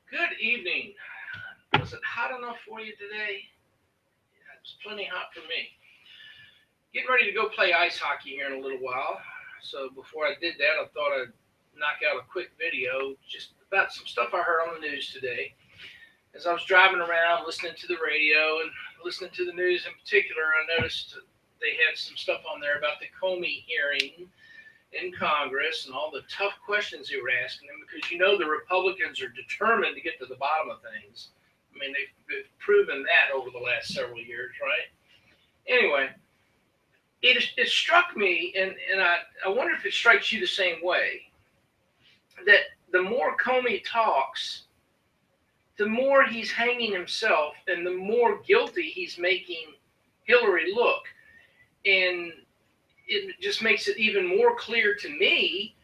Good evening. Was it hot enough for you today? Yeah, it was plenty hot for me. Getting ready to go play ice hockey here in a little while. So before I did that, I thought I'd knock out a quick video just about some stuff I heard on the news today. As I was driving around listening to the radio and listening to the news in particular, I noticed they had some stuff on there about the Comey hearing in Congress and all the tough questions they were asking them because the Republicans are determined to get to the bottom of things. I mean, they've proven that over the last several years, right? Anyway, it struck me, and I wonder if it strikes you the same way, that the more Comey talks, the more he's hanging himself and the more guilty he's making Hillary look. And it just makes it even more clear to me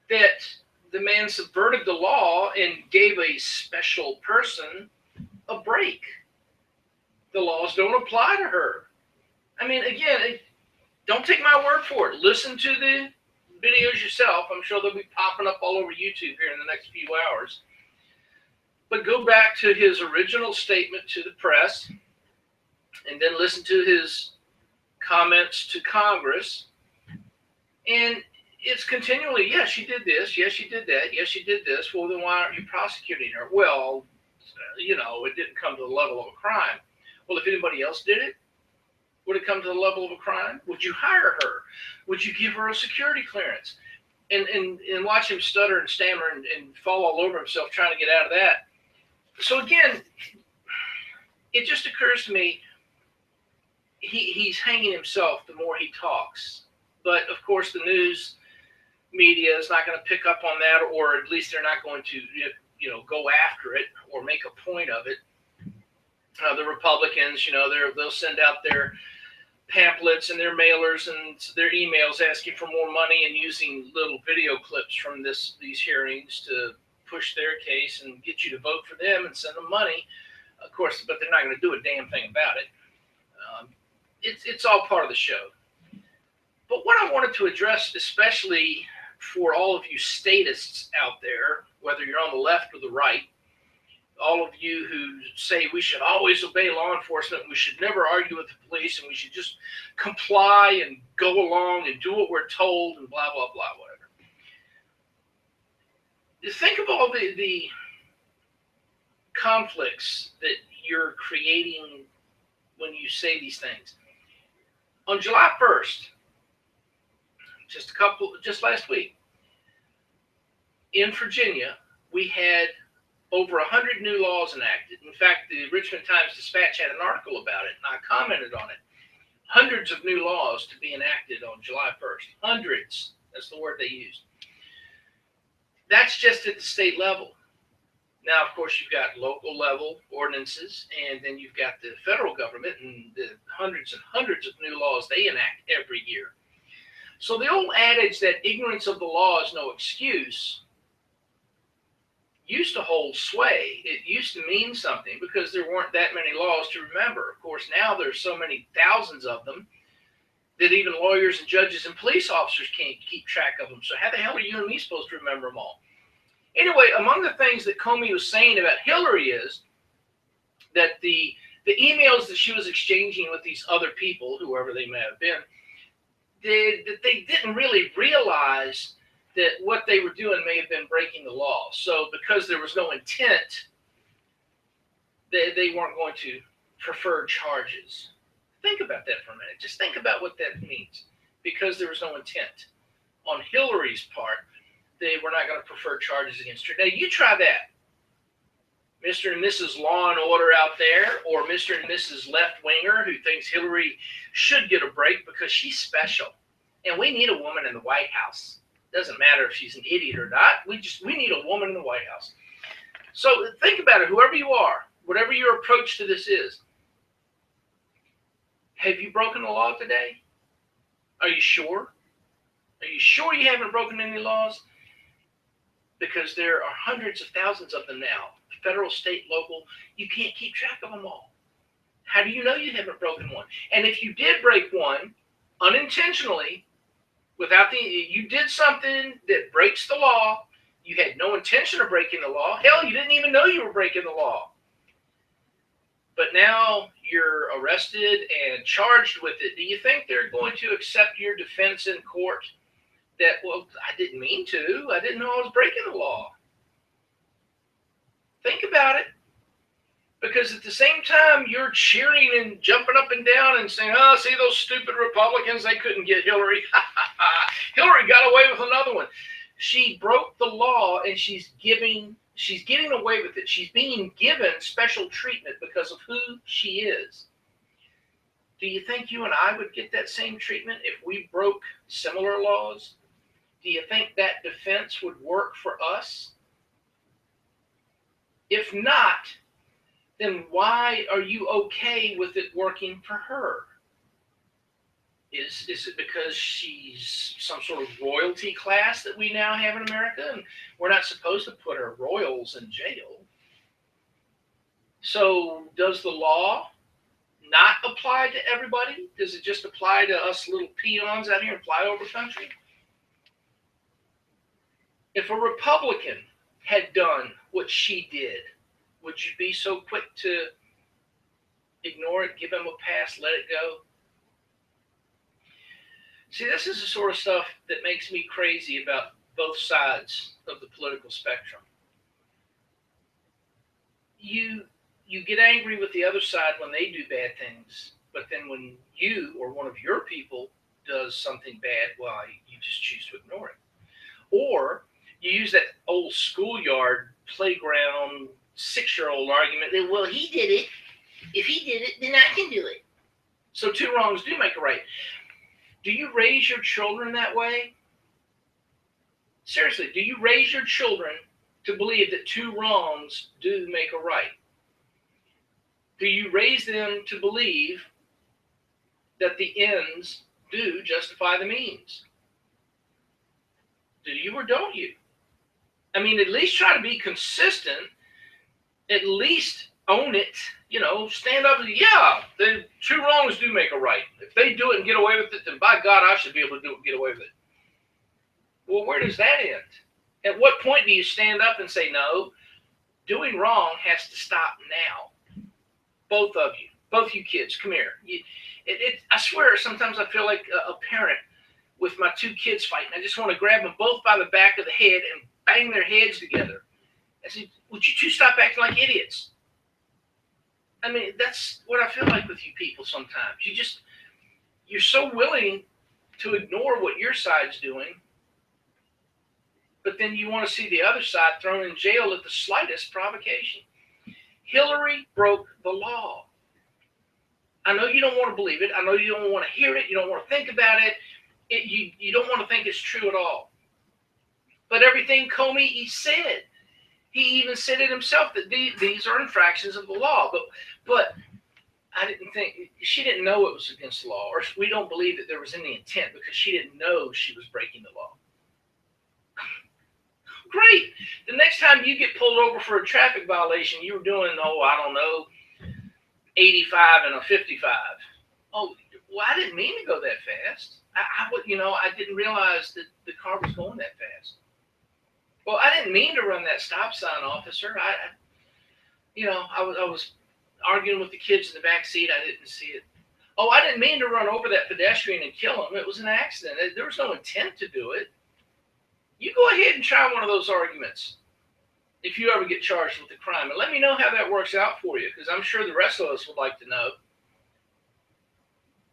that the man subverted the law and gave a special person a break. The laws don't apply to her. I mean, again, don't take my word for it. Listen to the videos yourself. I'm sure they'll be popping up all over YouTube here in the next few hours. But go back to his original statement to the press and then listen to his comments to Congress. And it's continually, yes, she did this, yes, she did that, yes, she did this. Well, then why aren't you prosecuting her? Well, it didn't come to the level of a crime. Well, if anybody else did it, would it come to the level of a crime? Would you hire her? Would you give her a security clearance? And watch him stutter and stammer and fall all over himself trying to get out of that. So again, it just occurs to me, he's hanging himself the more he talks. But of course, the news media is not going to pick up on that, or at least they're not going to, go after it or make a point of it. The Republicans, they'll send out their pamphlets and their mailers and their emails asking for more money and using little video clips from these hearings to push their case and get you to vote for them and send them money. Of course, but they're not going to do a damn thing about it. It's all part of the show. But what I wanted to address, especially for all of you statists out there, whether you're on the left or the right, all of you who say we should always obey law enforcement, we should never argue with the police, and we should just comply and go along and do what we're told and blah, blah, blah, whatever. Think of all the conflicts that you're creating when you say these things. On July 1st, just last week, in Virginia, we had over 100 new laws enacted. In fact, the Richmond Times-Dispatch had an article about it, and I commented on it. Hundreds of new laws to be enacted on July 1st. Hundreds. That's the word they used. That's just at the state level. Now, of course, you've got local level ordinances, and then you've got the federal government and the hundreds and hundreds of new laws they enact every year. So the old adage that ignorance of the law is no excuse used to hold sway. It used to mean something because there weren't that many laws to remember. Of course, now there's so many thousands of them that even lawyers and judges and police officers can't keep track of them. So how the hell are you and me supposed to remember them all? Anyway, among the things that Comey was saying about Hillary is that the emails that she was exchanging with these other people, whoever they may have been, that they didn't really realize that what they were doing may have been breaking the law. So because there was no intent, they weren't going to prefer charges. Think about that for a minute. Just think about what that means. Because there was no intent. On Hillary's part, they were not going to prefer charges against her. Now, you try that. Mr. and Mrs. Law and Order out there, or Mr. and Mrs. Left-Winger who thinks Hillary should get a break because she's special. And we need a woman in the White House. Doesn't matter if she's an idiot or not. We need a woman in the White House. So think about it, whoever you are, whatever your approach to this is. Have you broken the law today? Are you sure? Are you sure you haven't broken any laws? Because there are hundreds of thousands of them now. Federal, state, local. You can't keep track of them all. How do you know you haven't broken one? And if you did break one unintentionally, you did something that breaks the law, You had no intention of breaking the law. Hell, you didn't even know you were breaking the law. But now you're arrested and charged with it. Do you think they're going to accept your defense in court that, well, I didn't mean to. I didn't know I was breaking the law? Think about it. Because at the same time, you're cheering and jumping up and down and saying, oh, see those stupid Republicans, they couldn't get Hillary. Hillary got away with another one. She broke the law and she's getting away with it. She's being given special treatment because of who she is. Do you think you and I would get that same treatment if we broke similar laws? Do you think that defense would work for us? If not, then why are you okay with it working for her? Is it because she's some sort of royalty class that we now have in America, and we're not supposed to put our royals in jail? So does the law not apply to everybody? Does it just apply to us little peons out here in flyover country? If a Republican had done what she did, would you be so quick to ignore it, give him a pass, let it go? See, this is the sort of stuff that makes me crazy about both sides of the political spectrum. You get angry with the other side when they do bad things, but then when you or one of your people does something bad, well, you just choose to ignore it. Or you use that old schoolyard playground 6-year-old argument that, well, he did it. If he did it, then I can do it. So two wrongs do make a right. Do you raise your children that way? Seriously, do you raise your children to believe that two wrongs do make a right? Do you raise them to believe that the ends do justify the means? Do you or don't you? I mean, at least try to be consistent. At least own it. You know, stand up and, yeah, the two wrongs do make a right. If they do it and get away with it, then by God, I should be able to do it and get away with it. Well, where does that end? At what point do you stand up and say, no, doing wrong has to stop now? Both of you kids, come here. I swear, sometimes I feel like a parent with my two kids fighting. I just want to grab them both by the back of the head and bang their heads together. I said, would you two stop acting like idiots? I mean, that's what I feel like with you people sometimes. You're so willing to ignore what your side's doing, but then you want to see the other side thrown in jail at the slightest provocation. Hillary broke the law. I know you don't want to believe it. I know you don't want to hear it. You don't want to think about it. You don't want to think it's true at all. But everything Comey said, he even said it himself that these are infractions of the law. But I didn't think, she didn't know it was against the law, or we don't believe that there was any intent because she didn't know she was breaking the law. Great. The next time you get pulled over for a traffic violation, you were doing, 85 and a 55. Oh, well, I didn't mean to go that fast. I didn't realize that the car was going that fast. Well, I didn't mean to run that stop sign, officer. I was arguing with the kids in the back seat. I didn't see it. Oh, I didn't mean to run over that pedestrian and kill him. It was an accident. There was no intent to do it. You go ahead and try one of those arguments if you ever get charged with a crime. And let me know how that works out for you, because I'm sure the rest of us would like to know.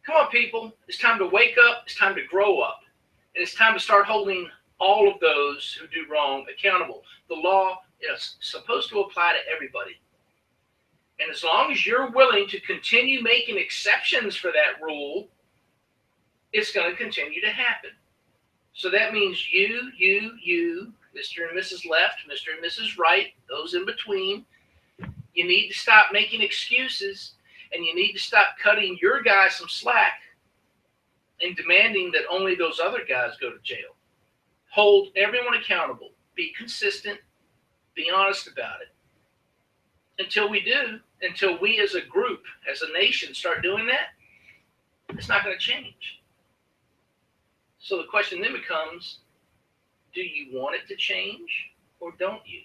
Come on, people. It's time to wake up. It's time to grow up. And it's time to start holding all of those who do wrong accountable. The law is supposed to apply to everybody. And as long as you're willing to continue making exceptions for that rule, it's going to continue to happen. So that means you, Mr. and Mrs. Left, Mr. and Mrs. Right, those in between, you need to stop making excuses, and you need to stop cutting your guys some slack and demanding that only those other guys go to jail. Hold everyone accountable. Be consistent. Be honest about it. Until we as a group, as a nation, start doing that, it's not going to change. So the question then becomes, do you want it to change? or don't you?